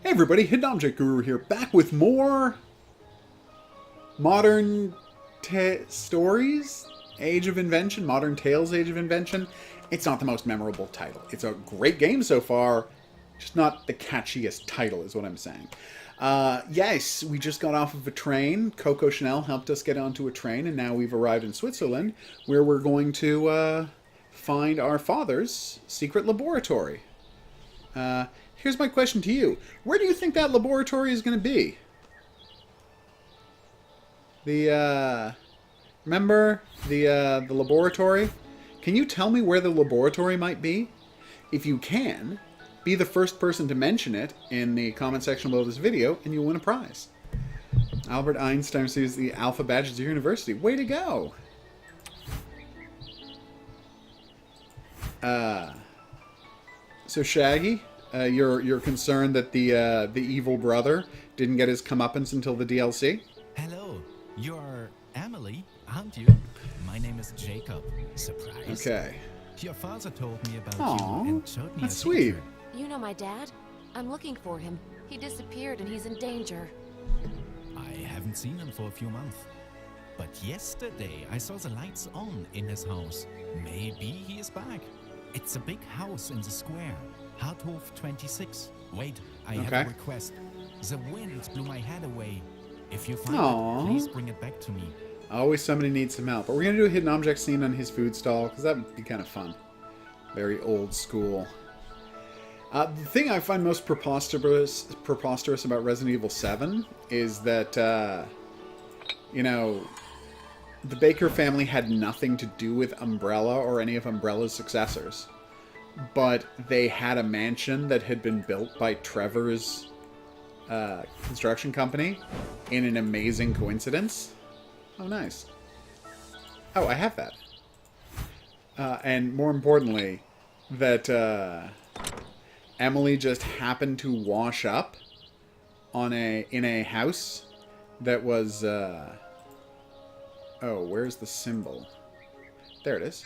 Hey everybody, Hidden Object Guru here, back with more modern stories, Age of Invention, Modern Tales, Age of Invention. It's not the most memorable title. It's a great game so far, just not the catchiest title is what I'm saying. Yes, we just got off of a train. Coco Chanel helped us get onto a train, and now we've arrived in Switzerland, where we're going to find our father's secret laboratory. Here's my question to you. Where do you think that laboratory is going to be? Remember the laboratory? Can you tell me where the laboratory might be? If you can, be the first person to mention it in the comment section below this video, and you'll win a prize. Albert Einstein receives the Alpha Badge at your university. Way to go! So Shaggy, you're concerned that the evil brother didn't get his comeuppance until the DLC? Hello, you're Emily, aren't you? My name is Jacob. Surprise. Okay. Your father told me about Aww, you and showed me that's a sweet. picture. You know my dad? I'm looking for him. He disappeared and he's in danger. I haven't seen him for a few months. But yesterday I saw the lights on in his house. Maybe he is back. It's a big house in the square. Harthof 26. Wait, I have a request. The wind blew my head away. If you find it, please bring it back to me. Always somebody needs some help. But we're going to do a hidden object scene on his food stall, because that would be kind of fun. Very old school. The thing I find most preposterous about Resident Evil 7 is that, you know, the Baker family had nothing to do with Umbrella or any of Umbrella's successors. But they had a mansion that had been built by Trevor's construction company in an amazing coincidence. Oh, nice. Oh, I have that. And more importantly, that Emily just happened to wash up in a house that was... oh, where's the symbol? There it is.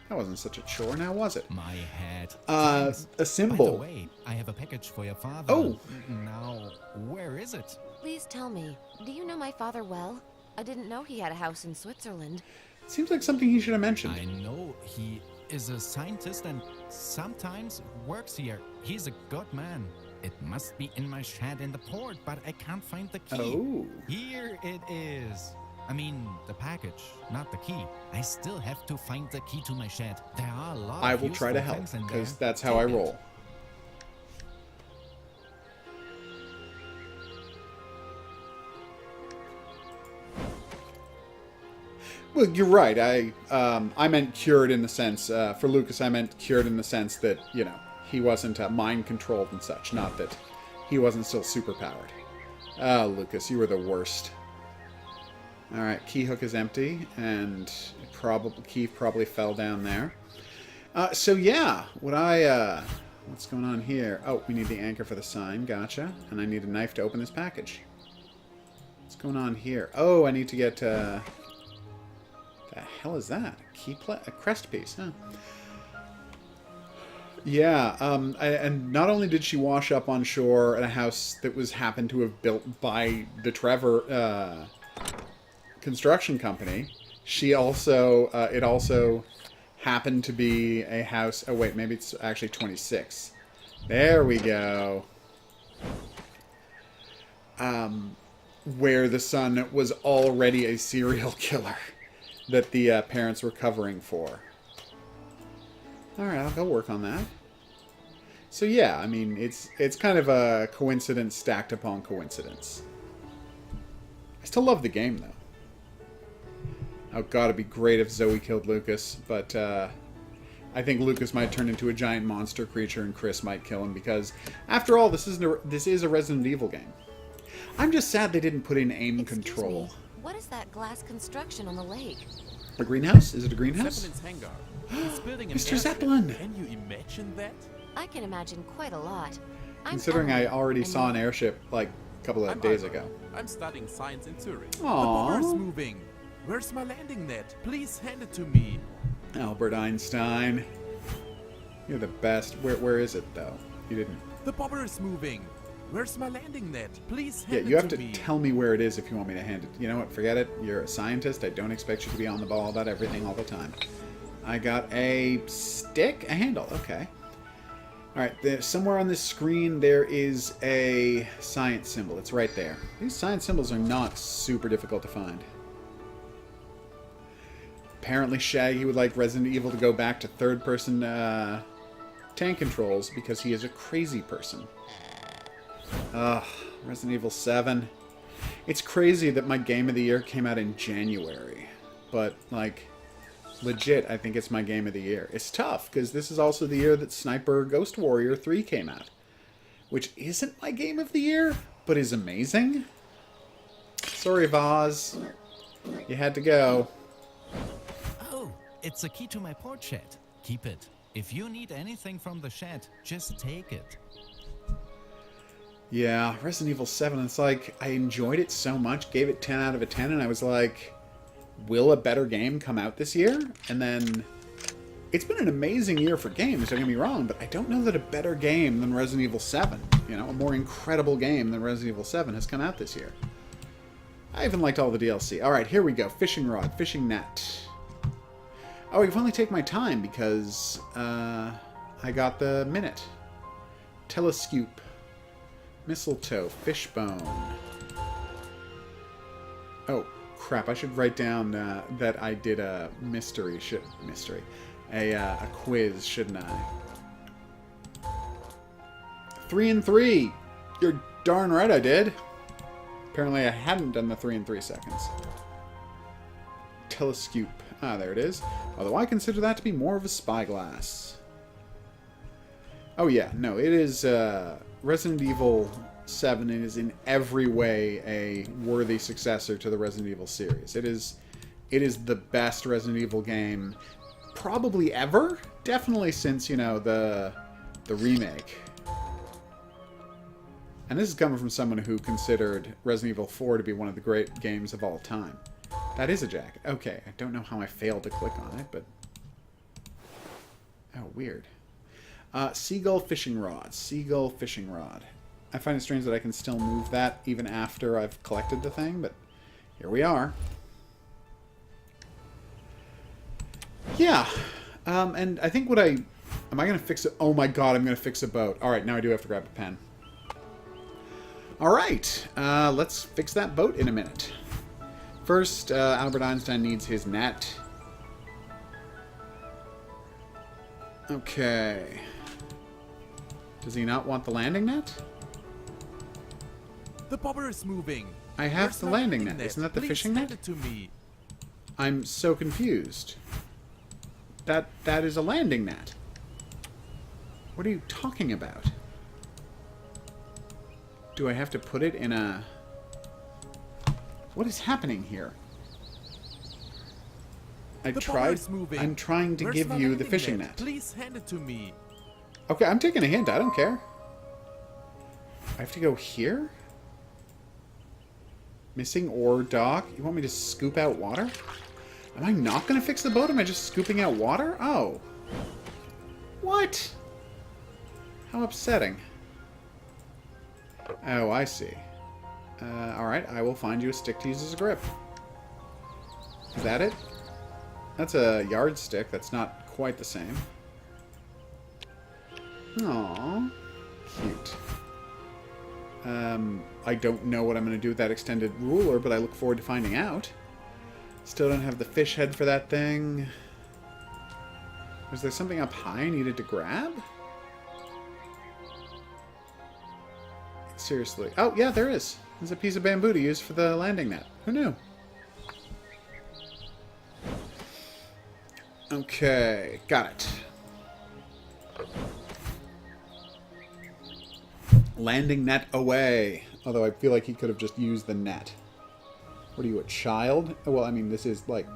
That wasn't such a chore, now was it? My head. A symbol. By the way, I have a package for your father. Oh! Now, where is it? Please tell me, do you know my father well? I didn't know he had a house in Switzerland. Seems like something he should have mentioned. I know he is a scientist and sometimes works here. He's a good man. It must be in my shed in the port, but I can't find the key. Oh. Here it is. I mean, the package, not the key. I still have to find the key to my shed. There are a lot I of will try to help, things in because there. that's how I Take it. roll. Well, you're right. I meant cured in the sense, for Lucas, I meant cured in the sense that, you know, he wasn't mind-controlled and such, not that he wasn't still superpowered. Oh, Lucas, you were the worst. Alright, key hook is empty, and key probably fell down there. So yeah, what's going on here? Oh, we need the anchor for the sign, gotcha. And I need a knife to open this package. What's going on here? Oh, I need to get, the hell is that? A crest piece, huh? Yeah, and not only did she wash up on shore at a house that happened to have built by the Trevor, construction company, she also it also happened to be a house. Oh wait, maybe it's actually 26. There we go. Where the son was already a serial killer that the parents were covering for. All right, I'll go work on that. So yeah, I mean, it's kind of a coincidence stacked upon coincidence. I still love the game though. Oh god, it'd be great if Zoe killed Lucas, but I think Lucas might turn into a giant monster creature and Chris might kill him because, after all, this is a Resident Evil game. I'm just sad they didn't put in aim control. Me, what is that glass construction on the lake? A greenhouse? Is it a greenhouse? Zeppelin's hangar. He's building an Mr. airship. Zeppelin! Can you imagine that? I can imagine quite a lot. Considering I already saw an airship like a couple of days Albert. ago. I'm studying science in Zurich. Aww. The bomber's moving. Where's my landing net? Please hand it to me. Albert Einstein. You're the best. Where is it, though? You didn't... The bomber is moving. Where's my landing net? Please Yeah, hand you it have to me. tell me where it is if you want me to hand it. You know what? Forget it. You're a scientist. I don't expect you to be on the ball about everything all the time. I got a stick? A handle. Okay. Alright, somewhere on this screen there is a science symbol. It's right there. These science symbols are not super difficult to find. Apparently Shaggy would like Resident Evil to go back to third-person tank controls because he is a crazy person. Ugh, Resident Evil 7. It's crazy that my Game of the Year came out in January. But, like, legit, I think it's my Game of the Year. It's tough, because this is also the year that Sniper Ghost Warrior 3 came out. Which isn't my Game of the Year, but is amazing. Sorry, Vaz. You had to go. Oh, it's a key to my port shed. Keep it. If you need anything from the shed, just take it. Yeah, Resident Evil 7, it's like, I enjoyed it so much, gave it 10 out of 10, and I was like, will a better game come out this year? And then, it's been an amazing year for games, don't get me wrong, but I don't know that a better game than Resident Evil 7, you know, a more incredible game than Resident Evil 7 has come out this year. I even liked all the DLC. Alright, here we go. Fishing rod, fishing net. Oh, I can finally take my time because, I got the minute. Telescope. Mistletoe, fishbone. Oh, crap. I should write down that I did a a quiz, shouldn't I? 3 and 3. You're darn right I did. Apparently I hadn't done the 3 and 3 seconds. Telescope. Ah, there it is. Although I consider that to be more of a spyglass. Oh yeah, no, it is, Resident Evil 7 is in every way a worthy successor to the Resident Evil series. It is the best Resident Evil game probably ever. Definitely since, you know, the remake. And this is coming from someone who considered Resident Evil 4 to be one of the great games of all time. That is a jacket. Okay, I don't know how I failed to click on it, but... Oh, weird. Seagull fishing rod. Seagull fishing rod. I find it strange that I can still move that even after I've collected the thing, but here we are. Yeah. And I think what am I going to fix it? Oh my god, I'm going to fix a boat. Alright, now I do have to grab a pen. Alright, let's fix that boat in a minute. First, Albert Einstein needs his net. Okay. Does he not want the landing net? The bobber is moving. I have Where's the my landing net. Isn't that the Please fishing hand net? it to me. I'm so confused. That is a landing net. What are you talking about? Do I have to put it in a... What is happening here? The bobber is moving. I'm trying to Where's give my you the landing fishing net. Please hand it to me. Okay, I'm taking a hint. I don't care. I have to go here? Missing ore dock. You want me to scoop out water? Am I not going to fix the boat? Am I just scooping out water? Oh. What? How upsetting. Oh, I see. Alright, I will find you a stick to use as a grip. Is that it? That's a yardstick. That's not quite the same. Aww. Cute. I don't know what I'm going to do with that extended ruler, but I look forward to finding out. Still don't have the fish head for that thing. Was there something up high I needed to grab? Seriously. Oh, yeah, there is. There's a piece of bamboo to use for the landing net. Who knew? Okay, got it. Landing net away. Although I feel like he could have just used the net. What are you, a child? Well, I mean, this is like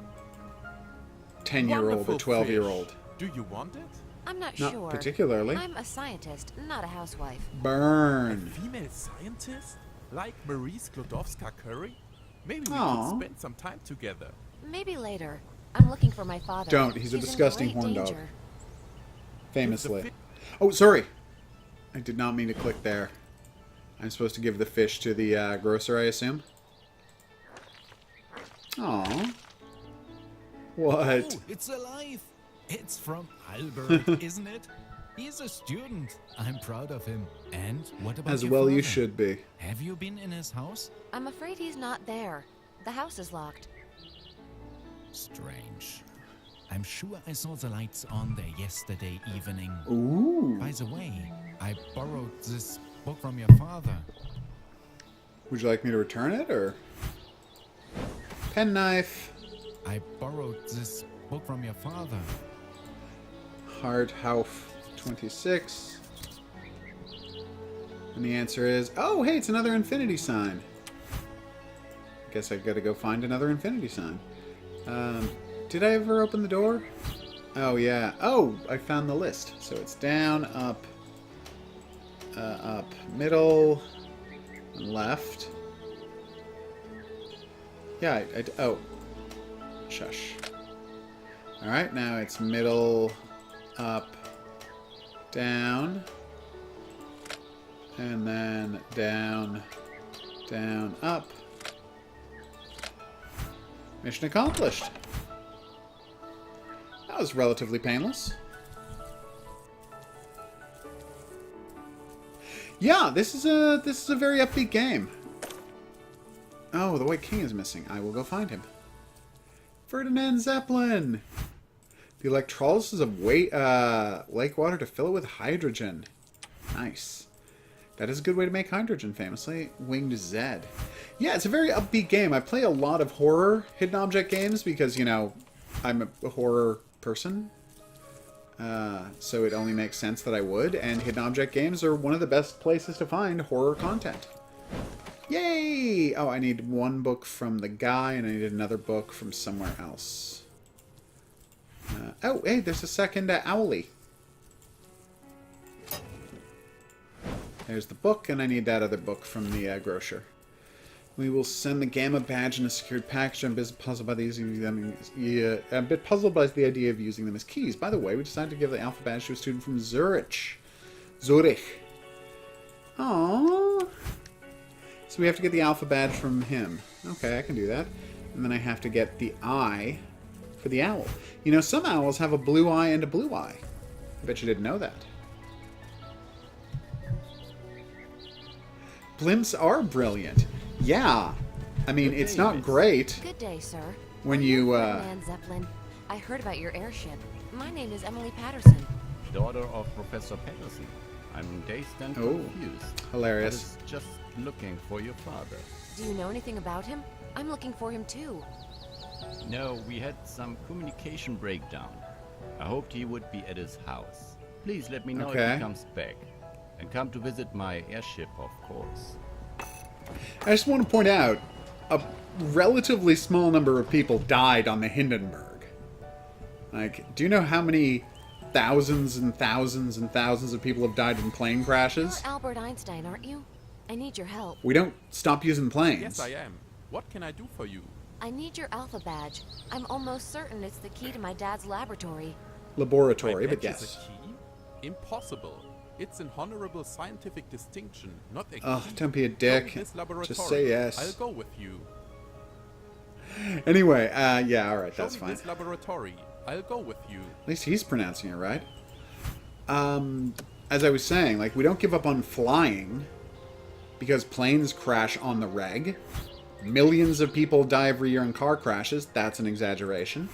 10-year-old or Wonderful 12-year-old. fish. Do you want it? I'm not Not sure. particularly. I'm a scientist, not a housewife. Burn. Female scientist? Like Marie Sklodowska-Curie? Maybe we Aw. could spend some time together. Maybe later. I'm looking for my father. Don't. He's a in disgusting great horn dog. danger. Famously. Oh, sorry. I did not mean to click there. I'm supposed to give the fish to the grocer, I assume. Aww. What? Oh, it's alive! It's from Albert, isn't it? He's a student. I'm proud of him. And what about As your well father? you should be. Have you been in his house? I'm afraid he's not there. The house is locked. Strange. I'm sure I saw the lights on there yesterday evening. Ooh. By the way, I borrowed this book from your father. Would you like me to return it, or? Penknife. I borrowed this book from your father. Hard Hauf 26. And the answer is, oh, hey, it's another infinity sign. Guess I've got to go find another infinity sign. Did I ever open the door? Oh, yeah. Oh, I found the list. So it's down, up, middle, and left. Yeah, oh. Shush. Alright, now it's middle, up, down, and then down, down, up. Mission accomplished. That was relatively painless. Yeah, this is a very upbeat game. Oh, the White King is missing. I will go find him. Ferdinand Zeppelin. The electrolysis of lake water to fill it with hydrogen. Nice. That is a good way to make hydrogen, famously. Winged Zed. Yeah, it's a very upbeat game. I play a lot of horror hidden object games because, you know, I'm a horror person. So it only makes sense that I would. And hidden object games are one of the best places to find horror content. Yay! Oh, I need one book from the guy, and I need another book from somewhere else. Oh, hey, there's a second Owlie. There's the book, and I need that other book from the grocer. We will send the Gamma badge in a secured package. I'm a bit puzzled by these. I'm a bit puzzled by the idea of using them as keys. By the way, we decided to give the Alpha badge to a student from Zurich. Aww. So we have to get the Alpha badge from him. Okay, I can do that. And then I have to get the eye for the owl. You know, some owls have a blue eye and a blue eye. I bet you didn't know that. Blimps are brilliant. Yeah. I mean, it's not great Good day, sir. when you, Ferdinand Zeppelin. I heard about your airship. My name is Emily Patterson. Daughter of Professor Patterson. I'm dazed and Oh, confused. hilarious. I was just looking for your father. Do you know anything about him? I'm looking for him too. No, we had some communication breakdown. I hoped he would be at his house. Please let me know if Okay. he comes back. And come to visit my airship, of course. I just want to point out, a relatively small number of people died on the Hindenburg. Like, do you know how many thousands and thousands and thousands of people have died in plane crashes? You're Albert Einstein, aren't you? I need your help. We don't stop using planes. Yes, I am. What can I do for you? I need your Alpha badge. I'm almost certain it's the key to my dad's laboratory. Laboratory, My but badge is yes. a key? Impossible. It's an honorable scientific distinction, not a key. Oh, don't be a Show me dick. this laboratory. Just say yes. I'll go with you. Anyway, yeah, alright, Show that's me fine. this laboratory. I'll go with you. At least he's pronouncing it right. As I was saying, like, we don't give up on flying because planes crash on the reg. Millions of people die every year in car crashes. That's an exaggeration,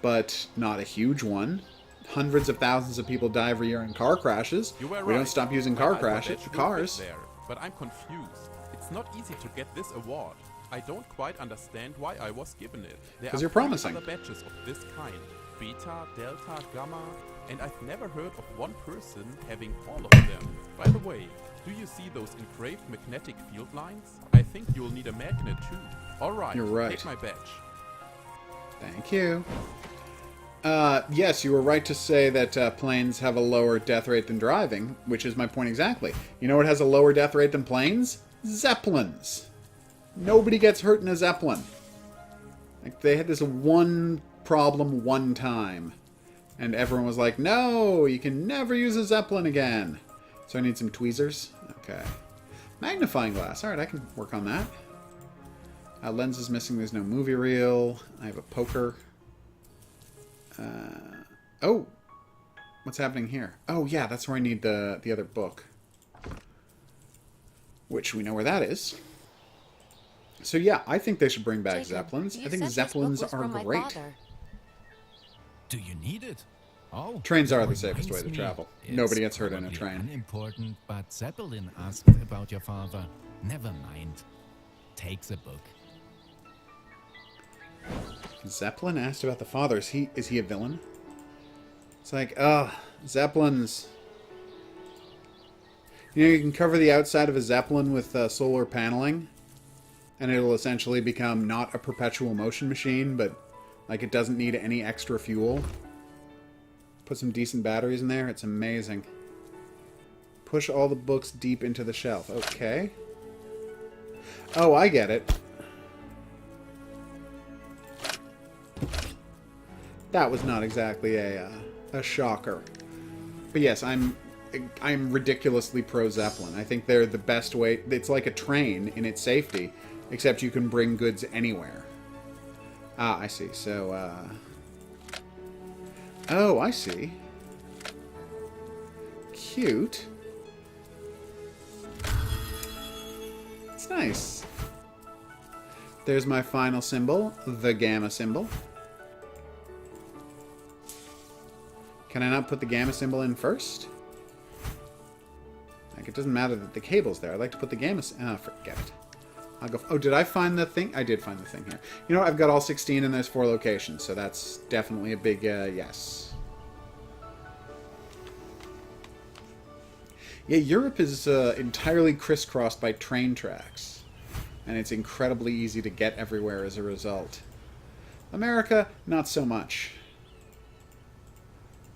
but not a huge one. Hundreds of thousands of people die every year in car crashes. You were We right. don't stop using My car Alpha crashes, badge will fit cars. There, but I'm confused. It's not easy to get this award. I don't quite understand why I was given it. There 'Cause are you're 3 promising. other badges of this kind. Beta, Delta, Gamma, and I've never heard of one person having all of them. By the way, do you see those engraved magnetic field lines? I think you'll need a magnet too. Alright, You're right. take my badge. Thank you. Yes, you were right to say that planes have a lower death rate than driving, which is my point exactly. You know what has a lower death rate than planes? Zeppelins. Nobody gets hurt in a Zeppelin. Like, they had this one problem one time, and everyone was like, no, you can never use a Zeppelin again. So I need some tweezers. Okay. Magnifying glass. Alright, I can work on that. Lens is missing. There's no movie reel. I have a poker. Oh! What's happening here? Oh, yeah, that's where I need the other book. Which we know where that is. So, yeah, I think they should bring back Jacob, Zeppelins. you I think said this Zeppelins book was are from my great. father. Do you need it? Oh, Trains are that the safest way reminds to me. travel. It's Nobody gets hurt in a probably train. Unimportant, but Zeppelin asked about your father. Never mind. Take the book. Zeppelin asked about the father. Is he a villain? It's like, Zeppelins. You know, you can cover the outside of a Zeppelin with solar paneling, and it'll essentially become not a perpetual motion machine, but like it doesn't need any extra fuel. Put some decent batteries in there. It's amazing. Push all the books deep into the shelf. Okay. Oh, I get it. That was not exactly a shocker. But yes, I'm ridiculously pro Zeppelin. I think they're the best way. It's like a train in its safety, except you can bring goods anywhere. Ah, I see. So, oh, I see. Cute. It's nice. There's my final symbol, the gamma symbol. Can I not put the gamma symbol in first? Like, it doesn't matter that the cable's there. I'd like to put the gamma... forget it. I'll go... Oh, did I find the thing? I did find the thing here. You know, I've got all 16 and there's 4 locations, so that's definitely a big yes. Yeah, Europe is entirely crisscrossed by train tracks. And it's incredibly easy to get everywhere as a result. America, not so much.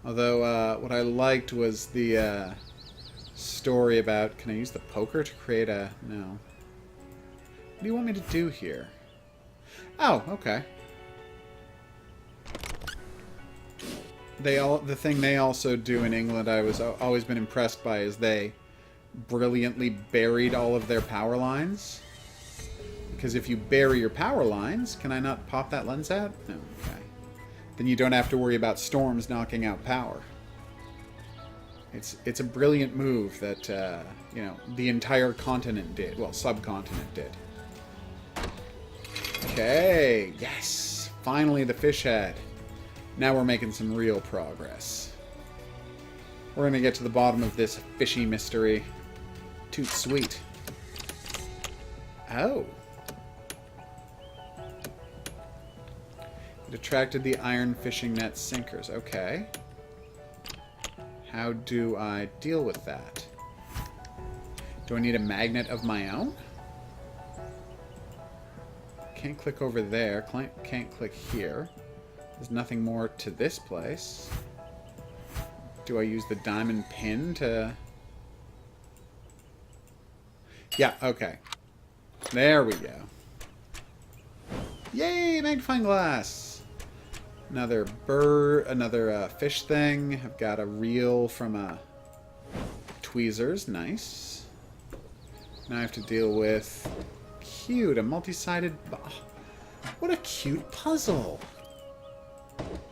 Although, what I liked was the story about... Can I use the poker to create a... No. What do you want me to do here? Oh, okay. The thing they also do in England I was always been impressed by is they brilliantly buried all of their power lines. Because if you bury your power lines... Can I not pop that lens out? No, okay. Then you don't have to worry about storms knocking out power. It's a brilliant move that, you know, the entire continent did. Well, subcontinent did. Okay, yes! Finally the fish head. Now we're making some real progress. We're going to get to the bottom of this fishy mystery. Toot sweet. Oh. It attracted the iron fishing net sinkers. Okay. How do I deal with that? Do I need a magnet of my own? Can't click over there. Can't click here. There's nothing more to this place. Do I use the diamond pin to... Yeah, okay. There we go. Yay, magnifying glass! Another bird, another fish thing. I've got a reel from tweezers. Nice. Now I have to deal with... Cute, a multi-sided... What a cute puzzle!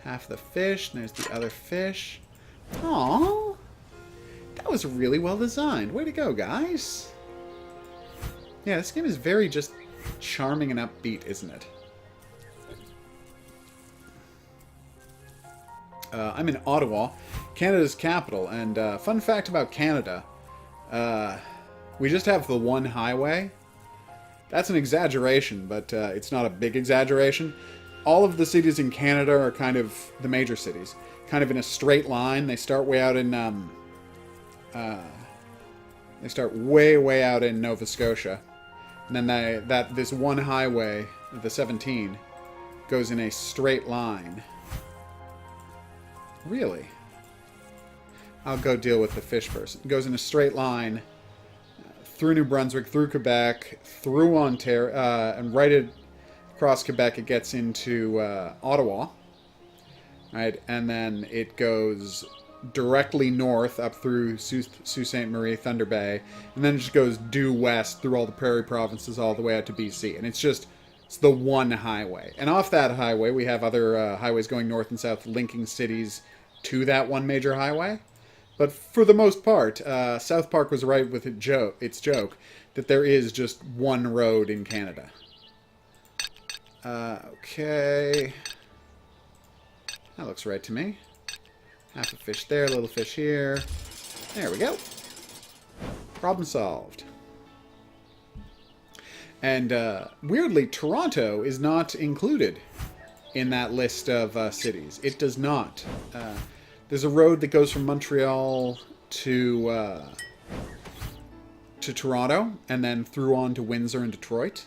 Half the fish, and there's the other fish. Aww! That was really well designed. Way to go, guys! Yeah, this game is very just charming and upbeat, isn't it? I'm in Ottawa, Canada's capital, and fun fact about Canada, we just have the one highway. That's an exaggeration, but it's not a big exaggeration. All of the cities in Canada are kind of, the major cities, kind of in a straight line. They start way out in, they start way out in Nova Scotia. And then this one highway, the 17, goes in a straight line. Really? I'll go deal with the fish first. It goes in a straight line through New Brunswick, through Quebec, through Ontario, and right across Quebec it gets into Ottawa. Right? And then it goes directly north up through Sault Ste. Marie, Thunder Bay, and then it just goes due west through all the prairie provinces all the way out to BC. And it's the one highway. And off that highway, we have other highways going north and south, linking cities to that one major highway. But for the most part, South Park was right with its joke that there is just one road in Canada. Okay. That looks right to me. Half a fish there, a little fish here. There we go. Problem solved. And weirdly, Toronto is not included in that list of cities. It does not. There's a road that goes from Montreal to Toronto, and then through on to Windsor and Detroit.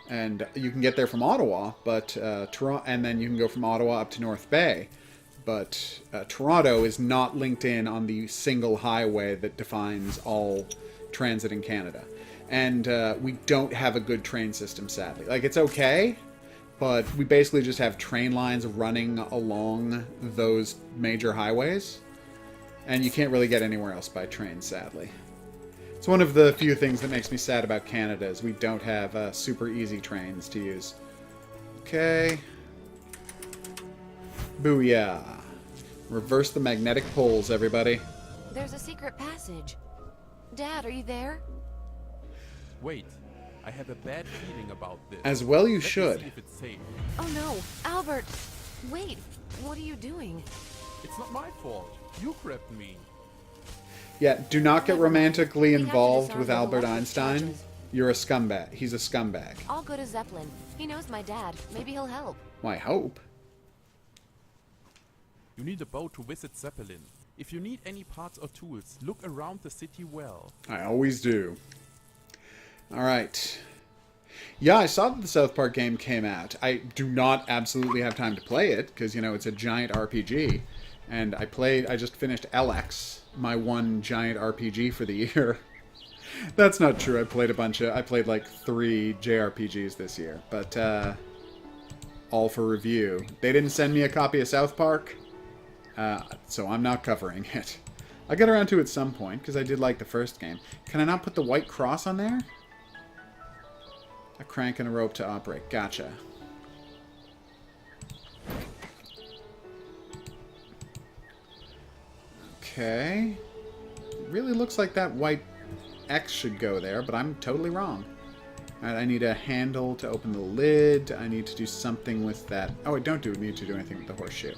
And you can get there from Ottawa, but Toronto, and then you can go from Ottawa up to North Bay. But Toronto is not linked in on the single highway that defines all transit in Canada. And we don't have a good train system, sadly. Like, it's okay, but we basically just have train lines running along those major highways. And you can't really get anywhere else by train, sadly. It's one of the few things that makes me sad about Canada, is we don't have super easy trains to use. Okay. Booyah. Reverse the magnetic poles, everybody. There's a secret passage. Dad, are you there? Wait, I have a bad feeling about this. As well you Let me should. see if it's safe. Oh no, Albert! Wait, what are you doing? It's not my fault. You grabbed me. Yeah, do not get romantically We have to involved disarm with the Albert electric Einstein. charges. You're a scumbag. He's a scumbag. I'll go to Zeppelin. He knows my dad. Maybe he'll help. Well, I hope. You need a boat to visit Zeppelin. If you need any parts or tools, look around the city well. I always do. Alright. Yeah, I saw that the South Park game came out. I do not absolutely have time to play it, because, you know, it's a giant RPG. And I just finished LX, my one giant RPG for the year. That's not true. I played like 3 JRPGs this year, but all for review. They didn't send me a copy of South Park, so I'm not covering it. I'll get around to it at some point, because I did like the first game. Can I not put the white cross on there? A crank and a rope to operate. Gotcha. Okay. It really looks like that white X should go there, but I'm totally wrong. Alright, I need a handle to open the lid. I need to do something with that. Oh, I don't need to do anything with the horseshoe.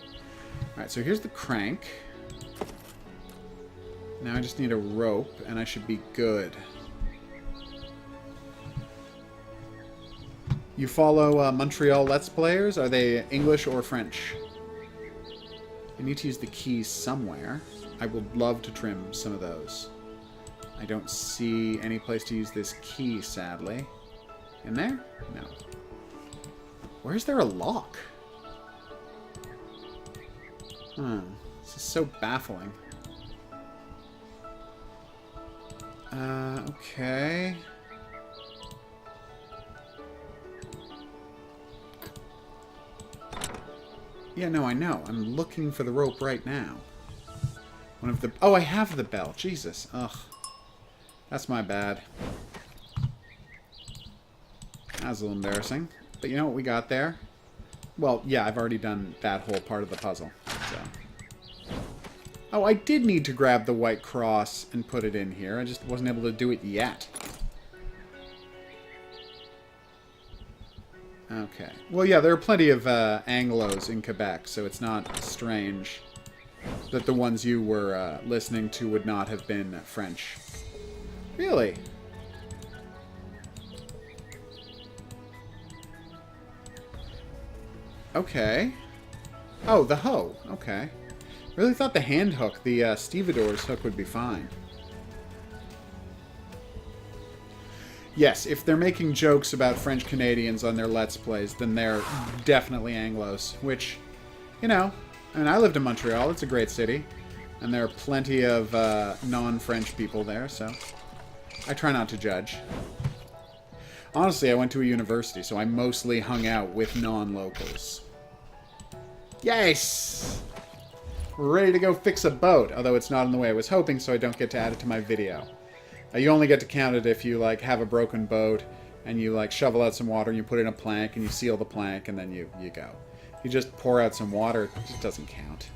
Alright, so here's the crank. Now I just need a rope, and I should be good. You follow Montreal Let's Players? Are they English or French? I need to use the keys somewhere. I would love to trim some of those. I don't see any place to use this key, sadly. In there? No. Where's there a lock? This is so baffling. Okay. Yeah, no, I know. I'm looking for the rope right now. One of the... Oh, I have the bell. Jesus. Ugh. That's my bad. That was a little embarrassing. But you know what we got there? Well, yeah, I've already done that whole part of the puzzle. So. Oh, I did need to grab the white cross and put it in here. I just wasn't able to do it yet. Okay. Well, yeah, there are plenty of Anglos in Quebec, so it's not strange that the ones you were listening to would not have been French. Really? Okay. Oh, the hoe. Okay. Really thought the hand hook, the stevedore's hook, would be fine. Yes, if they're making jokes about French Canadians on their Let's Plays, then they're definitely Anglos. Which, you know, I mean, I lived in Montreal. It's a great city. And there are plenty of non-French people there, so I try not to judge. Honestly, I went to a university, so I mostly hung out with non-locals. Yes! We're ready to go fix a boat, although it's not in the way I was hoping, so I don't get to add it to my video. You only get to count it if you, like, have a broken boat, and you, like, shovel out some water, and you put in a plank, and you seal the plank, and then you go. You just pour out some water, it just doesn't count.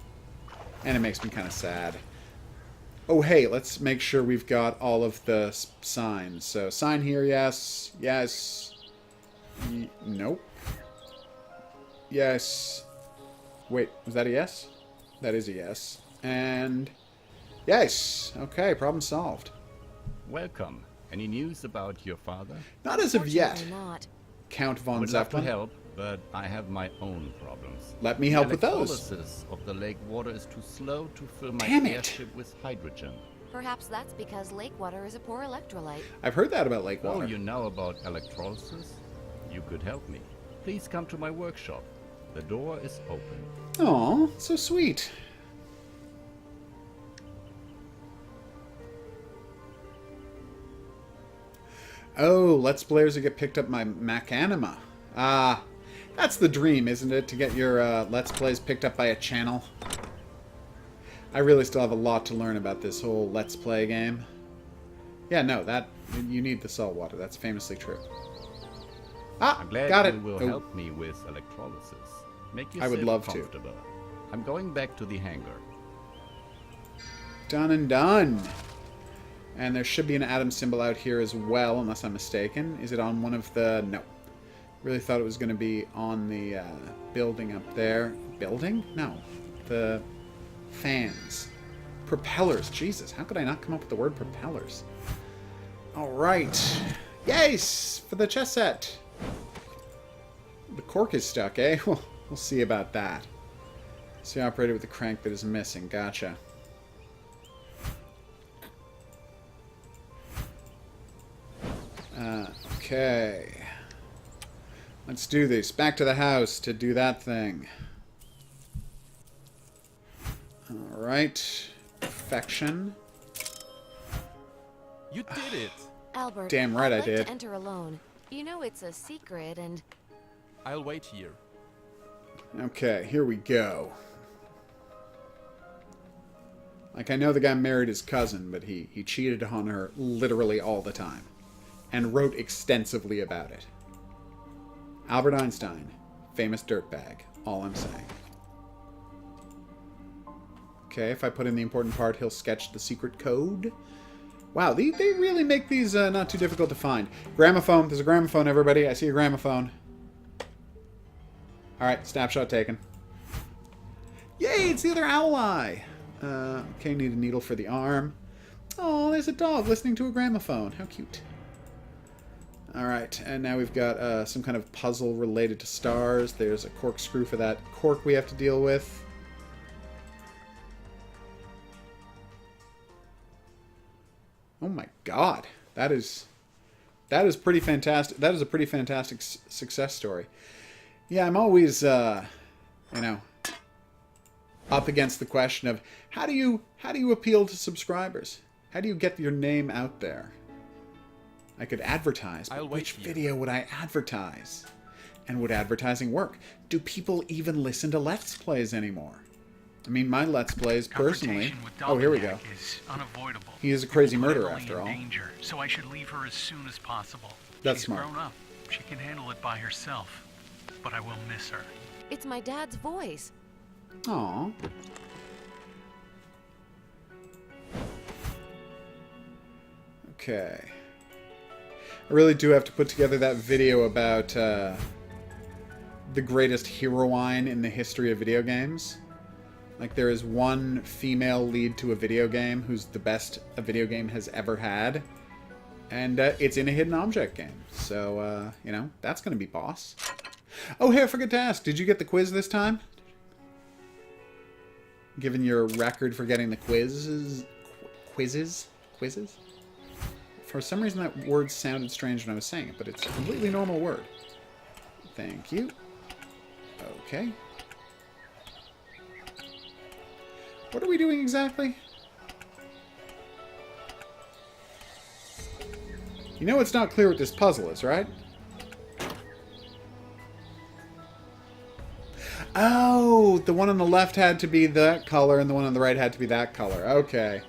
And it makes me kind of sad. Oh, hey, let's make sure we've got all of the signs. So, sign here, yes. Yes. Nope. Yes. Wait, was that a yes? That is a yes. And... yes! Okay, problem solved. Welcome. Any news about your father? Not as of yet. Unfortunately not. Count von Would love to Zeppelin. help, but I have my own problems. Let me help with those. Electrolysis of the lake water is too slow to fill my Damn it. airship with hydrogen. Perhaps that's because lake water is a poor electrolyte. I've heard that about lake Oh, water. you know about electrolysis? You could help me. Please come to my workshop. The door is open. Aw, so sweet. Oh, Let's Players who get picked up by Machinima. Ah, that's the dream, isn't it? To get your Let's Plays picked up by a channel. I really still have a lot to learn about this whole Let's Play game. Yeah, no, you need the salt water. That's famously true. Ah, I'm glad got you it. will Oh, help me with electrolysis. Make yourself I would love to. comfortable. I'm going back to the hangar. done and done. And there should be an atom symbol out here as well, unless I'm mistaken. Is it on one of the... no. Really thought it was going to be on the building up there. Building? No. The fans. Propellers. Jesus, how could I not come up with the word propellers? Alright. Yes! For the chess set. The cork is stuck, eh? Well, we'll see about that. See, operated with the crank that is missing. Gotcha. Okay. Let's do this. Back to the house to do that thing. Alright. Perfection. You did it! Albert, Damn right I'd I like did. to enter alone. You know it's a secret and... I'll wait here. Okay, here we go. Like, I know the guy married his cousin, but he cheated on her literally all the time. And wrote extensively about it. Albert Einstein. Famous dirtbag. All I'm saying. Okay, if I put in the important part, he'll sketch the secret code. Wow, they really make these not too difficult to find. Gramophone. There's a gramophone, everybody. I see a gramophone. Alright, snapshot taken. Yay, it's the other owl eye. Okay, need a needle for the arm. Oh, there's a dog listening to a gramophone. How cute. Alright, and now we've got some kind of puzzle related to stars. There's a corkscrew for that cork we have to deal with. Oh my god. That is pretty fantastic. That is a pretty fantastic success story. Yeah, I'm always, you know, up against the question of how do you appeal to subscribers? How do you get your name out there? I could advertise, but I'll wait which here. video would I advertise? And would advertising work? Do people even listen to Let's Plays anymore? I mean, my Let's Plays personally... Confrontation with Oh, here we go. Dominic is unavoidable. He is a crazy We're murderer, literally after in all. danger, so I should leave her as soon as possible. That's She's smart. grown up. She can handle it by herself. But I will miss her. It's my dad's voice. Aww. Okay. I really do have to put together that video about the greatest heroine in the history of video games. Like, there is one female lead to a video game who's the best a video game has ever had. And it's in a hidden object game. So, you know, that's going to be boss. Oh, hey, I forgot to ask. Did you get the quiz this time? Given your record for getting the quizzes? For some reason that word sounded strange when I was saying it, but it's a completely normal word. Thank you. Okay. What are we doing exactly? You know it's not clear what this puzzle is, right? Oh, the one on the left had to be that color, and the one on the right had to be that color. Okay.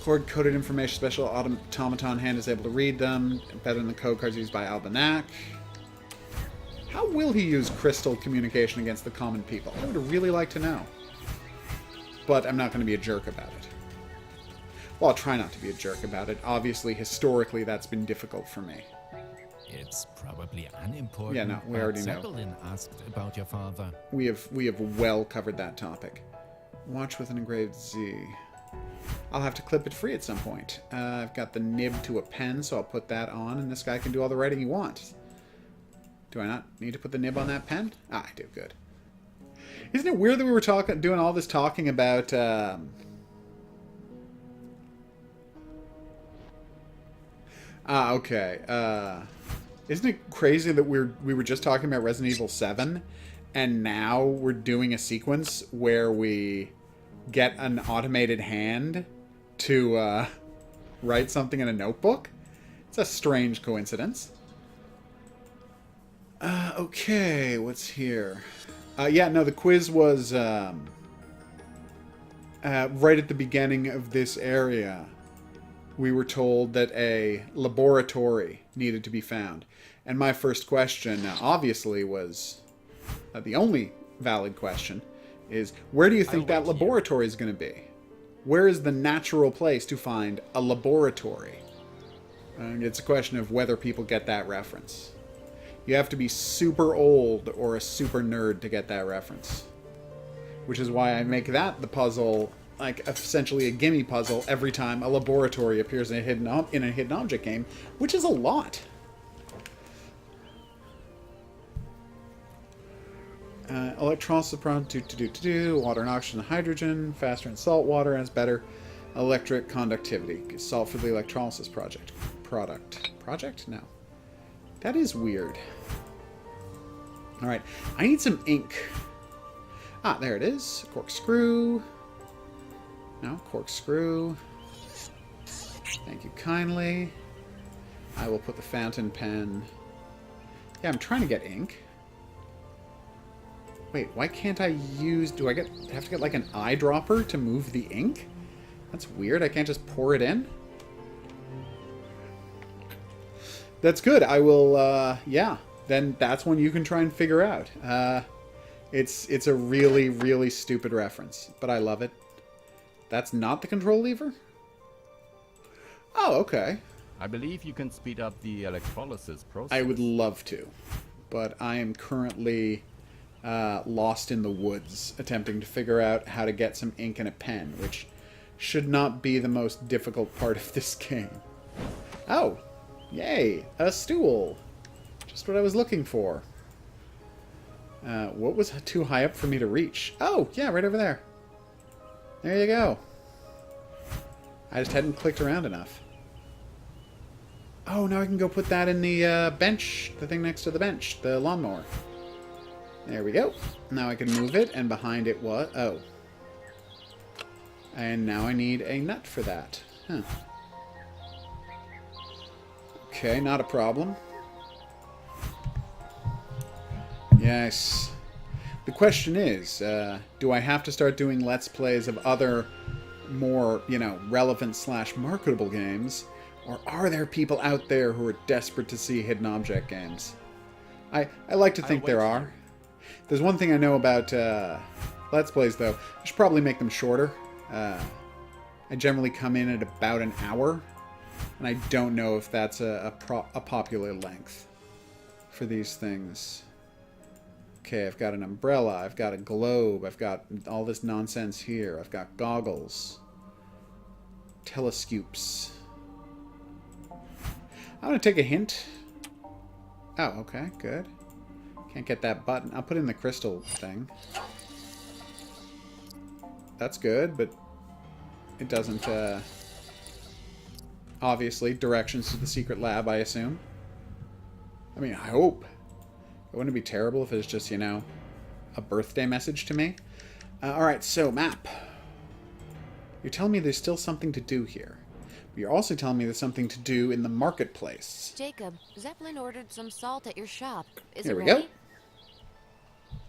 Code-coded information special automaton hand is able to read them. Better than the code cards used by Almanac. How will he use crystal communication against the common people? I would really like to know. But I'm not going to be a jerk about it. Well, I'll try not to be a jerk about it. Obviously, historically, that's been difficult for me. It's probably unimportant. Yeah, no, we already know. Zeppelin asked about your father. We have well covered that topic. Watch with an engraved Z. I'll have to clip it free at some point. I've got the nib to a pen, so I'll put that on, and this guy can do all the writing he wants. Do I not need to put the nib on that pen? Ah, I do. Good. Isn't it weird that we were doing all this talking about... okay. Isn't it crazy that we were just talking about Resident Evil 7, and now we're doing a sequence where we get an automated hand to write something in a notebook? It's a strange coincidence. Okay, what's here? Yeah, no, the quiz was right at the beginning of this area. We were told that a laboratory needed to be found. And my first question, obviously, was the only valid question, is where do you think that laboratory is going to be? Where is the natural place to find a laboratory? And it's a question of whether people get that reference. You have to be super old or a super nerd to get that reference. Which is why I make that the puzzle, like essentially a gimme puzzle, every time a laboratory appears in a hidden object game, which is a lot. Electrolysis water and oxygen and hydrogen, faster in salt water, and has better electric conductivity. Salt for the electrolysis project. Project? No. That is weird. Alright, I need some ink. Ah, there it is. Corkscrew. No, corkscrew. Thank you kindly. I will put the fountain pen. Yeah, I'm trying to get ink. Wait, why can't I use... Do I have to get like an eyedropper to move the ink? That's weird. I can't just pour it in? That's good. I will, yeah. Then that's one you can try and figure out. It's a really, really stupid reference, but I love it. That's not the control lever? Oh, okay. I believe you can speed up the electrolysis process. I would love to, but I am currently lost in the woods attempting to figure out how to get some ink and a pen, which should not be the most difficult part of this game. Oh, yay, a stool. Just what I was looking for. What was too high up for me to reach? Oh, yeah, right over there. There you go. I just hadn't clicked around enough. Oh, now I can go put that in the bench, the thing next to the bench, the lawnmower. There we go. Now I can move it, and behind it was... Oh. And now I need a nut for that. Huh. Okay, not a problem. Yes. The question is, do I have to start doing Let's Plays of other more, relevant / marketable games? Or are there people out there who are desperate to see hidden object games? I like to think there are. There's one thing I know about Let's Plays, though. I should probably make them shorter. I generally come in at about an hour, and I don't know if that's a popular length for these things. Okay, I've got an umbrella, I've got a globe, I've got all this nonsense here, I've got goggles, telescopes. I'm going to take a hint. Oh, okay, good. Can't get that button. I'll put in the crystal thing. That's good, but it doesn't, obviously, directions to the secret lab, I assume. I mean, I hope. It wouldn't be terrible if it was just, a birthday message to me. Alright, so, map. You're telling me there's still something to do here. But you're also telling me there's something to do in the marketplace. Jacob, Zeppelin ordered some salt at your shop. Is There it we ready? go.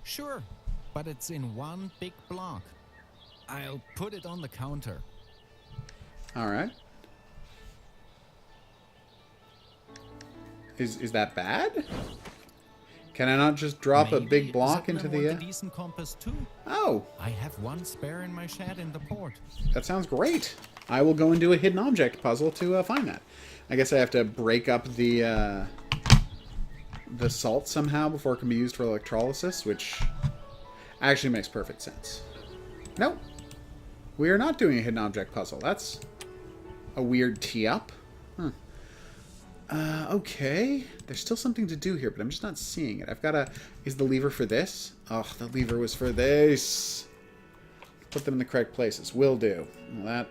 Sure. but it's in one big block. I'll put it on the counter. All right. Is that bad? Can I not just drop a big block into the... a decent compass too? Oh, I have one spare in my shed in the port. that sounds great. I will go and do a hidden object puzzle to find that. I guess I have to break up the salt somehow before it can be used for electrolysis, which actually makes perfect sense. Nope. We are not doing a hidden object puzzle. That's a weird tee-up. Huh. Okay. There's still something to do here, but I'm just not seeing it. I've got to... Is the lever for this? Oh, the lever was for this. Put them in the correct places. Will do. Well, that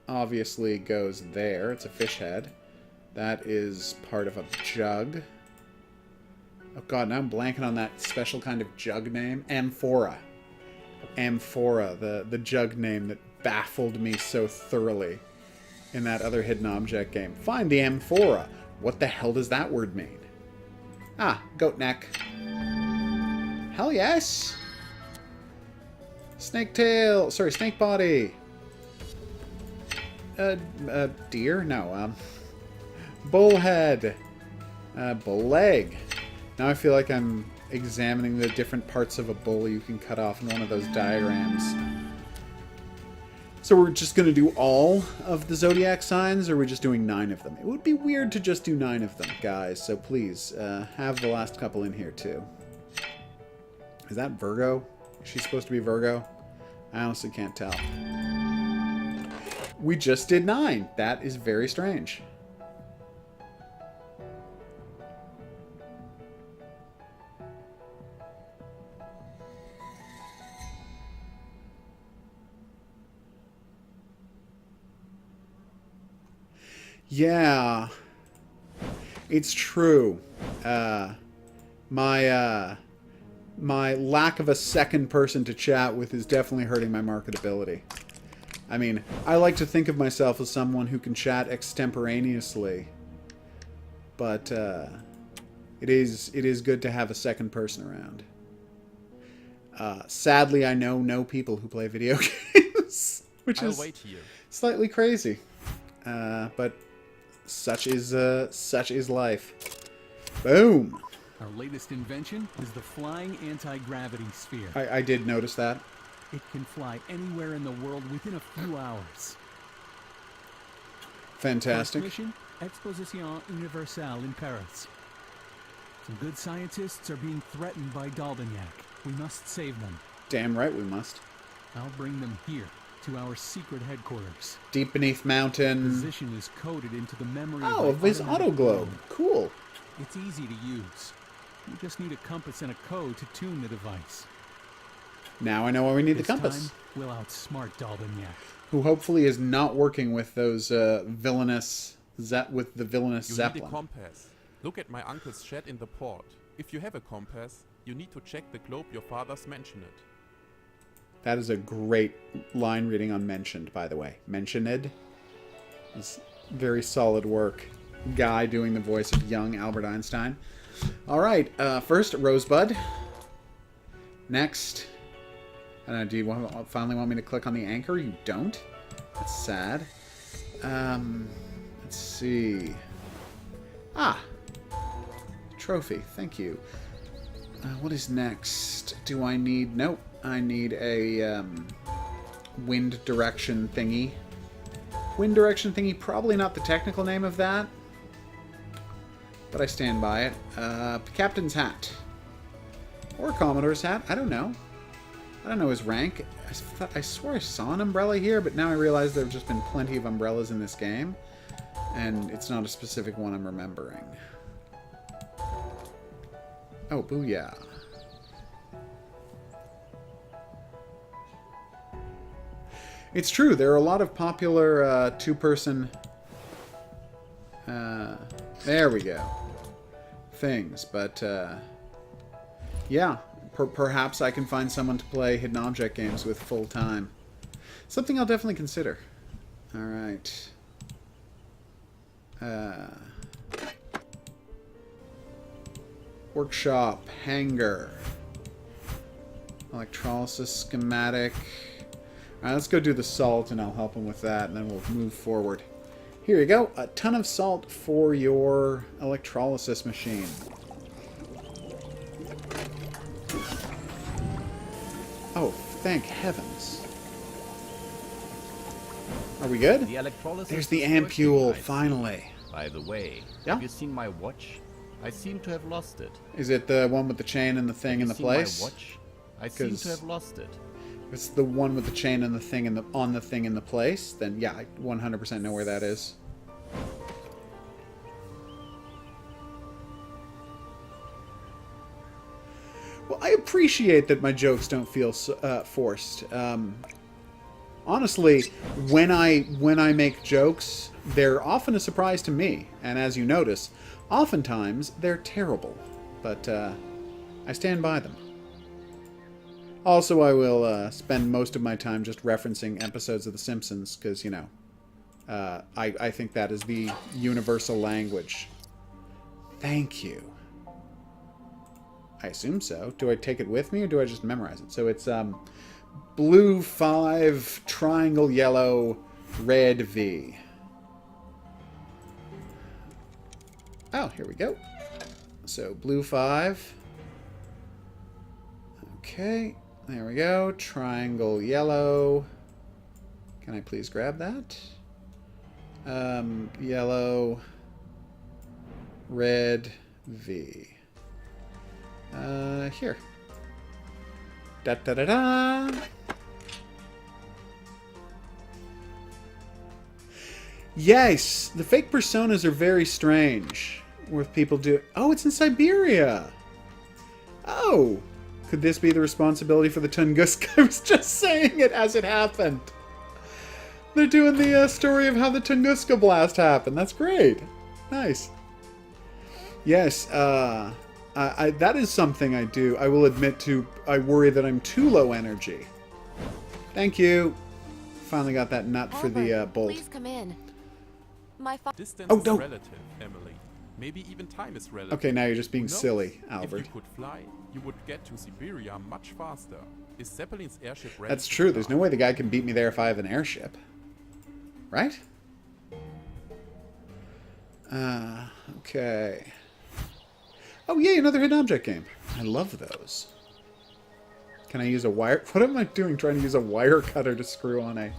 obviously goes there. It's a fish head. That is part of a jug. Oh god, now I'm blanking on that special kind of jug name. Amphora. Amphora, the jug name that baffled me so thoroughly in that other hidden object game. Find the amphora. What the hell does that word mean? Ah, goat neck. Hell yes! Snake tail. Sorry, snake body. Deer? No, bullhead. Bull leg. Now I feel like I'm examining the different parts of a bull you can cut off in one of those diagrams. So we're just going to do all of the zodiac signs, or are we just doing 9 of them? It would be weird to just do 9 of them, guys. So please, have the last couple in here, too. Is that Virgo? Is she supposed to be Virgo? I honestly can't tell. We just did 9. That is very strange. Yeah, it's true. My lack of a second person to chat with is definitely hurting my marketability. I mean, I like to think of myself as someone who can chat extemporaneously, but it is good to have a second person around. Sadly, I know no people who play video games, which I'll is wait here. slightly crazy. But such is life. Boom. Our latest invention is the flying anti-gravity sphere. I did notice that. It can fly anywhere in the world within a few hours. Fantastic. First mission, Exposition Universelle in Paris. Some good scientists are being threatened by Dalbignac. We must save them. Damn right we must. I'll bring them here, to our secret headquarters. Deep beneath mountain. Position is coded into the memory Oh, of of my his automatic auto globe. drone. Cool. It's easy to use. You just need a compass and a code to tune the device. Now I know why we need the This compass. time, we'll outsmart Dalbignac. Who hopefully is not working with those villainous with the villainous You Zeppelin. need a compass. Look at my uncle's shed in the port. If you have a compass, you need to check the globe your father's mentioned it. That is a great line reading on mentioned, by the way. Mentioned. It's very solid work. Guy doing the voice of young Albert Einstein. All right. First, Rosebud. Next. I don't know, do you finally want me to click on the anchor? You don't? That's sad. Let's see. Ah! Trophy. Thank you. What is next? Do I need... Nope. I need a wind direction thingy. Wind direction thingy, probably not the technical name of that. But I stand by it. Captain's hat. Or Commodore's hat. I don't know. I don't know his rank. I swore I saw an umbrella here, but now I realize there have just been plenty of umbrellas in this game. And it's not a specific one I'm remembering. Oh, booyah. It's true, there are a lot of popular two-person... there we go. Things, but... yeah, perhaps I can find someone to play hidden object games with full time. Something I'll definitely consider. Alright. Workshop. Hangar. Electrolysis schematic. Alright, let's go do the salt and I'll help him with that and then we'll move forward. Here you go. A ton of salt for your electrolysis machine. Oh, thank heavens. Are we good? The electrolysis There's the is working, ampule, I see. finally. By the way, Yeah? have you seen my watch? I seem to have lost it. Is it the one with the chain and the thing in the Have you place? seen my watch? I seem 'Cause- to have lost it. If it's the one with the chain and the thing in the on the thing in the place, then yeah, I 100% know where that is. Well, I appreciate that my jokes don't feel forced. Honestly, when I make jokes, they're often a surprise to me, and as you notice, oftentimes they're terrible. But I stand by them. Also, I will spend most of my time just referencing episodes of The Simpsons, because, you know, I think that is the universal language. Thank you. I assume so. Do I take it with me, or do I just memorize it? So it's blue 5, triangle yellow, red V. Oh, here we go. So blue 5. Okay, there we go. Triangle yellow. Can I please grab that? Yellow, red V. Here. Da da da da. Yes, the fake personas are very strange. With people do. Oh, it's in Siberia. Oh, could this be the responsibility for the Tunguska? I was just saying it as it happened. They're doing the story of how the Tunguska blast happened. That's great. Nice. Yes, that is something I do. I will admit to, I worry that I'm too low energy. Thank you. Finally got that nut for the Albert, bolt. please come in. My father. Distance Oh, is no. relative, Emily. Maybe even time is relative. Okay, now you're just being Who knows? silly, If Albert. you could fly, you would get to Siberia much faster. Is Zeppelin's airship ready? That's to true. There's fly? no way the guy can beat me there if I have an airship. Right? Okay. Oh, yay, another hidden object game. I love those. Can I use a wire? What am I doing trying to use a wire cutter to screw on a...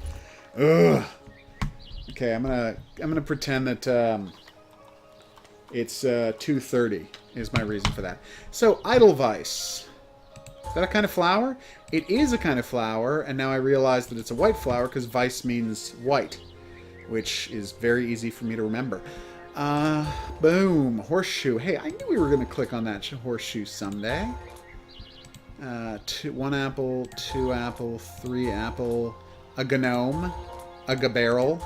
Ugh. Okay, I'm gonna pretend that it's 2:30 is my reason for that. So, Edelweiss. Is that a kind of flower? It is a kind of flower, and now I realize that it's a white flower because Weiss means white, which is very easy for me to remember. Boom. Horseshoe. Hey, I knew we were going to click on that horseshoe someday. 1 apple, 2 apple, 3 apple, a gnome, a gabarrel,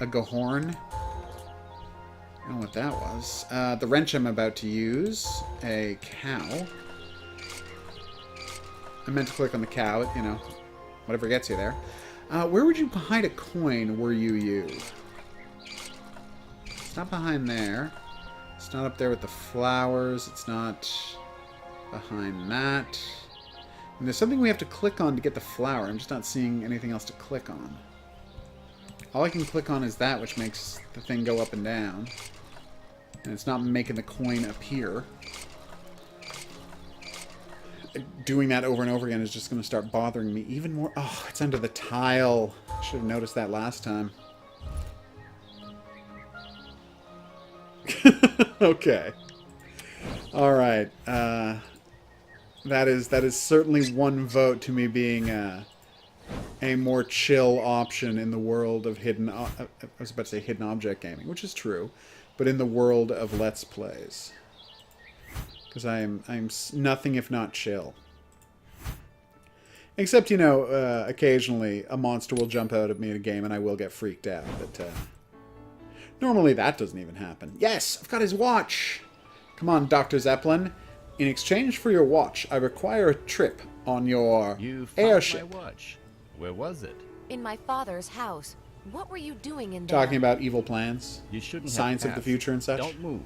a gahorn. I don't know what that was. The wrench I'm about to use, a cow. I meant to click on the cow, you know, whatever gets you there. Where would you hide a coin were you? It's not behind there. It's not up there with the flowers. It's not behind that. And there's something we have to click on to get the flower. I'm just not seeing anything else to click on. All I can click on is that, which makes the thing go up and down. And it's not making the coin appear. Doing that over and over again is just going to start bothering me even more. Oh, it's under the tile. Should have noticed that last time. Okay. All right. That is certainly one vote to me being a more chill option in the world of hidden. I was about to say hidden object gaming, which is true, but in the world of Let's Plays, because I'm nothing if not chill. Except, you know, occasionally a monster will jump out at me in a game and I will get freaked out, but normally that doesn't even happen. Yes, I've got his watch! Come on, Dr. Zeppelin. In exchange for your watch, I require a trip on your You found airship. my watch. Where was it? In my father's house. What were you doing in there? Talking about evil plans, You shouldn't have science of the passed. future and such. Don't move.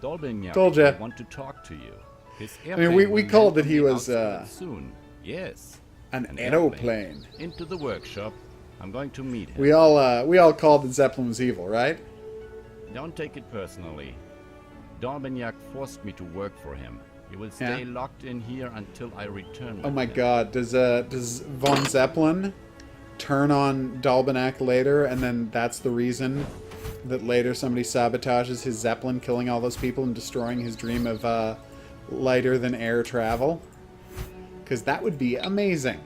Dolbenyak Told ya. will want to talk to you. His mean, we airplane will called land that he on the was, outside soon. Yes. An aeroplane. Into the workshop. I'm going to meet him. We all called that Zeppelin was evil, right? Don't take it personally. Dalbignac forced me to work for him. He will stay locked in here until I return with Oh my him. god, does von Zeppelin turn on Dalbignac later, and then that's the reason that later somebody sabotages his Zeppelin, killing all those people and destroying his dream of lighter-than-air travel? Because that would be amazing.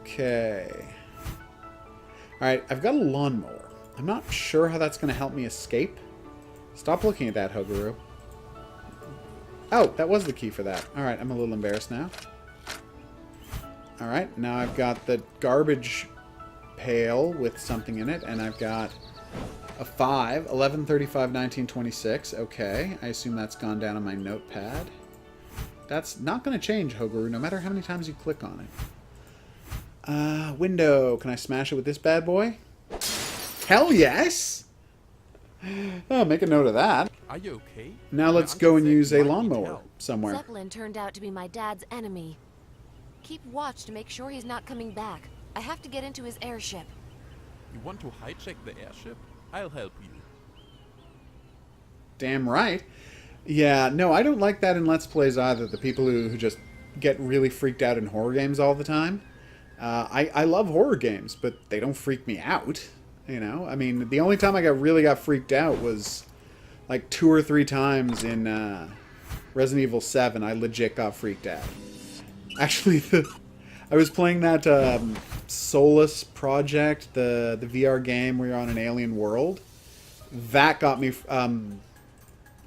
Okay. Alright, I've got a lawnmower. I'm not sure how that's going to help me escape. Stop looking at that, Hoguru. Oh, that was the key for that. Alright, I'm a little embarrassed now. Alright, now I've got the garbage pail with something in it, and I've got a 5, 11, 35, 19, 26. Okay, I assume that's gone down on my notepad. That's not going to change, Hoguru, no matter how many times you click on it. Window. Can I smash it with this bad boy? Hell yes! Oh, make a note of that. Are you okay? Now My let's uncle go and said you use a might need lawnmower help. somewhere. Zeppelin turned out to be my dad's enemy. Keep watch to make sure he's not coming back. I have to get into his airship. You want to hijack the airship? I'll help you. Damn right. Yeah, no, I don't like that in Let's Plays either. The people who just get really freaked out in horror games all the time. I love horror games, but they don't freak me out. You know, I mean, the only time I really got freaked out was like 2 or 3 times in Resident Evil 7. I legit got freaked out. Actually, I was playing that Solus Project, the VR game where you're on an alien world. That got me.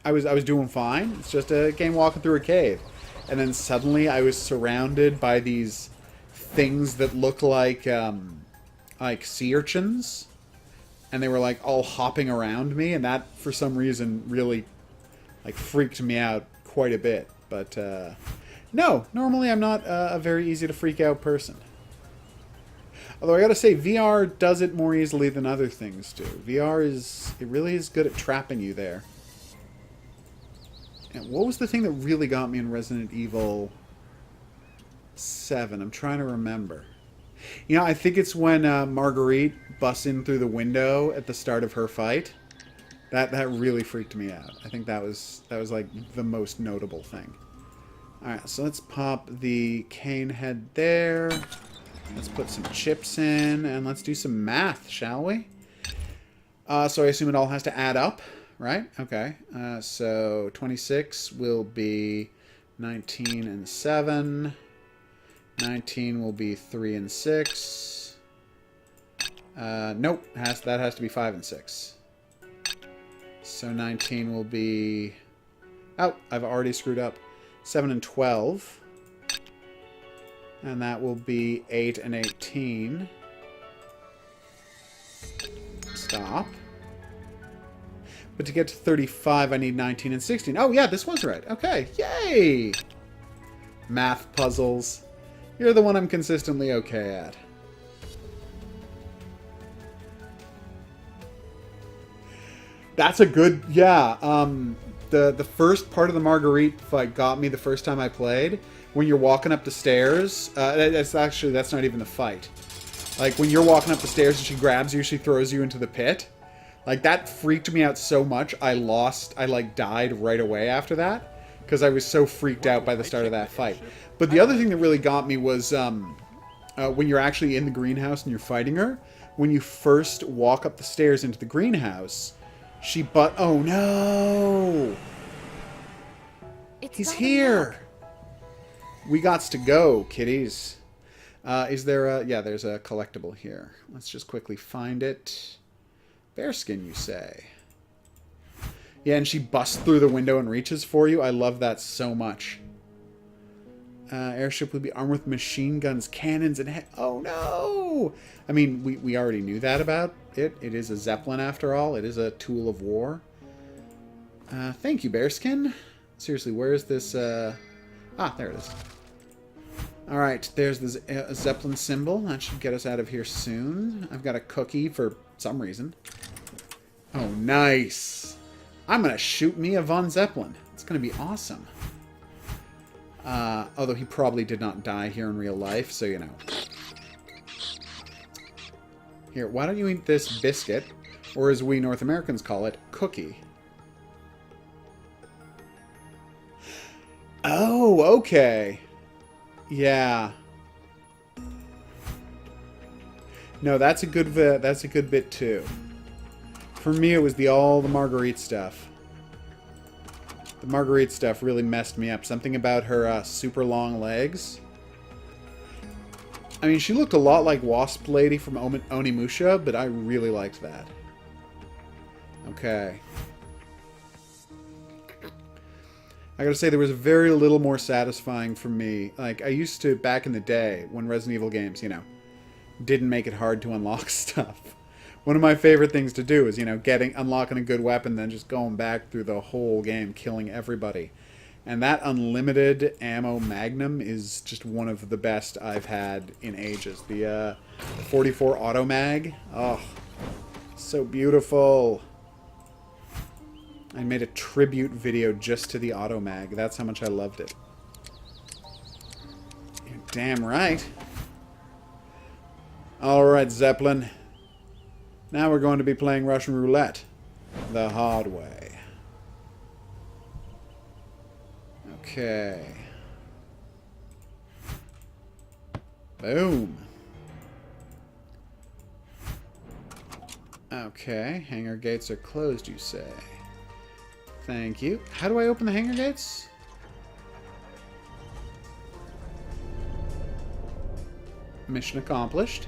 I was doing fine. It's just a game walking through a cave, and then suddenly I was surrounded by these things that look like sea urchins, and they were like all hopping around me, and that for some reason really like freaked me out quite a bit. But no, normally I'm not a very easy to freak out person. Although I gotta say, VR does it more easily than other things do. It really is good at trapping you there. And what was the thing that really got me in Resident Evil 7? I'm trying to remember. You know, I think it's when Marguerite busts in through the window at the start of her fight. That really freaked me out. I think that was like the most notable thing. Alright, so let's pop the cane head there. Let's put some chips in, and let's do some math, shall we? So I assume it all has to add up, right? Okay. So 26 will be 19 and 7. 19 will be 3 and 6. Nope, that has to be 5 and 6. So 19 will be... Oh, I've already screwed up. 7 and 12. And that will be 8 and 18. Stop. But to get to 35, I need 19 and 16. Oh, yeah, this was right. Okay, yay! Math puzzles. You're the one I'm consistently okay at. That's a good... Yeah, the first part of the Marguerite fight got me the first time I played. When you're walking up the stairs... that's not even the fight. Like, when you're walking up the stairs and she grabs you, she throws you into the pit. Like, that freaked me out so much, I died right away after that. Because I was so freaked out by the start of that fight. But the other thing that really got me was when you're actually in the greenhouse and you're fighting her. When you first walk up the stairs into the greenhouse, oh no! He's here! We gots to go, kiddies. Is there yeah, there's a collectible here. Let's just quickly find it. Bearskin, you say? Yeah, and she busts through the window and reaches for you. I love that so much. Airship would be armed with machine guns, cannons, and... Oh, no! I mean, we already knew that about it. It is a Zeppelin, after all. It is a tool of war. Thank you, Bearskin. Seriously, where is this... Ah, there it is. Alright, there's the Zeppelin symbol. That should get us out of here soon. I've got a cookie for some reason. Oh, nice! I'm going to shoot me a Von Zeppelin. It's going to be awesome. Although he probably did not die here in real life, so you know. Here, why don't you eat this biscuit, or as we North Americans call it, cookie. Oh, okay. Yeah. No, that's a good bit too. For me, it was all the Marguerite stuff. The Marguerite stuff really messed me up. Something about her super long legs. I mean, she looked a lot like Wasp Lady from Onimusha, but I really liked that. Okay. I gotta say, there was very little more satisfying for me. Like, I used to, back in the day, when Resident Evil games, you know, didn't make it hard to unlock stuff. One of my favorite things to do is, you know, unlocking a good weapon, then just going back through the whole game, killing everybody. And that unlimited ammo magnum is just one of the best I've had in ages. The 44 auto mag. Oh, so beautiful. I made a tribute video just to the auto mag. That's how much I loved it. You're damn right. Alright, Zeppelin. Now we're going to be playing Russian roulette. The hard way. Okay. Boom. Okay, hangar gates are closed, you say. Thank you. How do I open the hangar gates? Mission accomplished.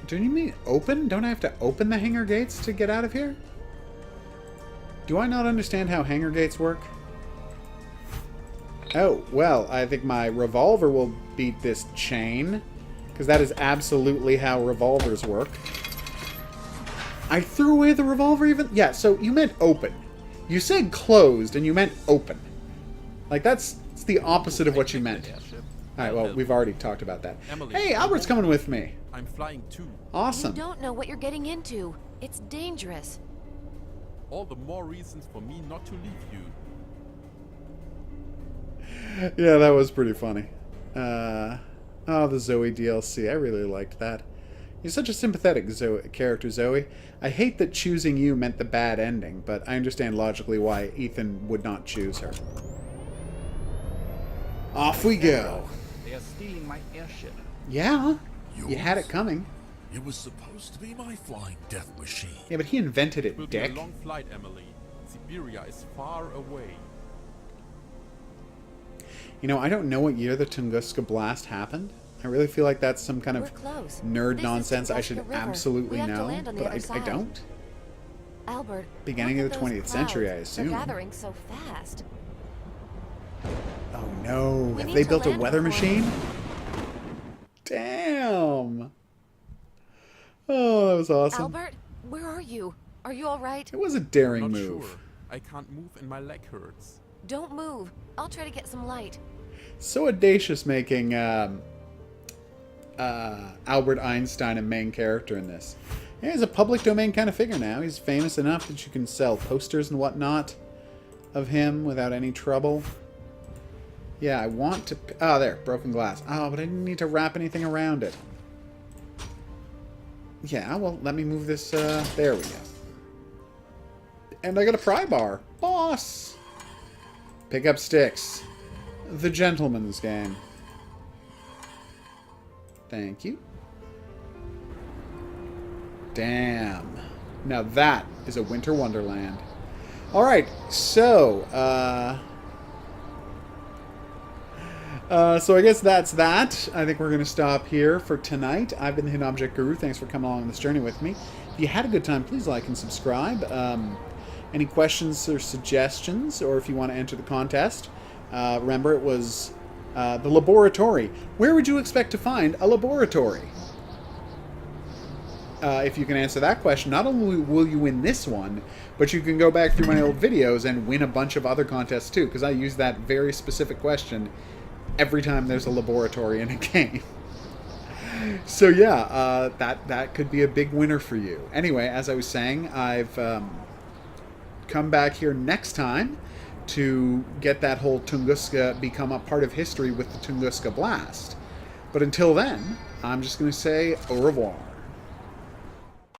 Do you mean open? Don't I have to open the hangar gates to get out of here? Do I not understand how hangar gates work? Oh, well, I think my revolver will beat this chain, because that is absolutely how revolvers work. I threw away the revolver even? Yeah, so you meant open. You said closed, and you meant open. Like, it's the opposite of what you meant. Alright, well, we've already talked about that. Emily, Hey, Albert's coming with me. I'm flying too. Awesome. You don't know what you're getting into. It's dangerous. All the more reasons for me not to leave you. Yeah, that was pretty funny. Oh, the Zoe DLC. I really liked that. You're such a sympathetic character, Zoe. I hate that choosing you meant the bad ending, but I understand logically why Ethan would not choose her. Off we go. They are stealing my airship. Yeah, you Yours? had it coming. It was supposed to be my flying death machine. Yeah, but he invented It will it, be a dick. long flight, Emily. Siberia is far away. You know, I don't know what year the Tunguska blast happened. I really feel like that's some kind of We're close. nerd This is nonsense I Tunguska should River. absolutely We have to know, land on the but other I side. don't. Albert, Beginning look of at the those 20th century, I clouds. assume. They're gathering so fast. Oh no, We have need they to built a land weather before- machine? Damn! Oh, that was awesome. Albert, where are you? Are you all right? It was a daring Not move. sure. I can't move and my leg hurts. Don't move. I'll try to get some light. So audacious making Albert Einstein a main character in this. Yeah, he's a public domain kind of figure now. He's famous enough that you can sell posters and whatnot of him without any trouble. Yeah, I want to... Oh, there. Broken glass. Oh, but I didn't need to wrap anything around it. Yeah, well, let me move this... there we go. And I got a pry bar. Boss! Pick up sticks. The gentleman's game. Thank you. Damn. Now that is a winter wonderland. Alright, so, so I guess that's that. I think we're going to stop here for tonight. I've been the Hidden Object Guru. Thanks for coming along on this journey with me. If you had a good time, please like and subscribe. Any questions or suggestions, or if you want to enter the contest, remember it was the laboratory. Where would you expect to find a laboratory? If you can answer that question, not only will you win this one, but you can go back through my old videos and win a bunch of other contests too, because I use that very specific question every time there's a laboratory in a game. So yeah, that could be a big winner for you. Anyway, as I was saying, I've come back here next time to get that whole Tunguska become a part of history with the Tunguska Blast. But until then, I'm just going to say au revoir.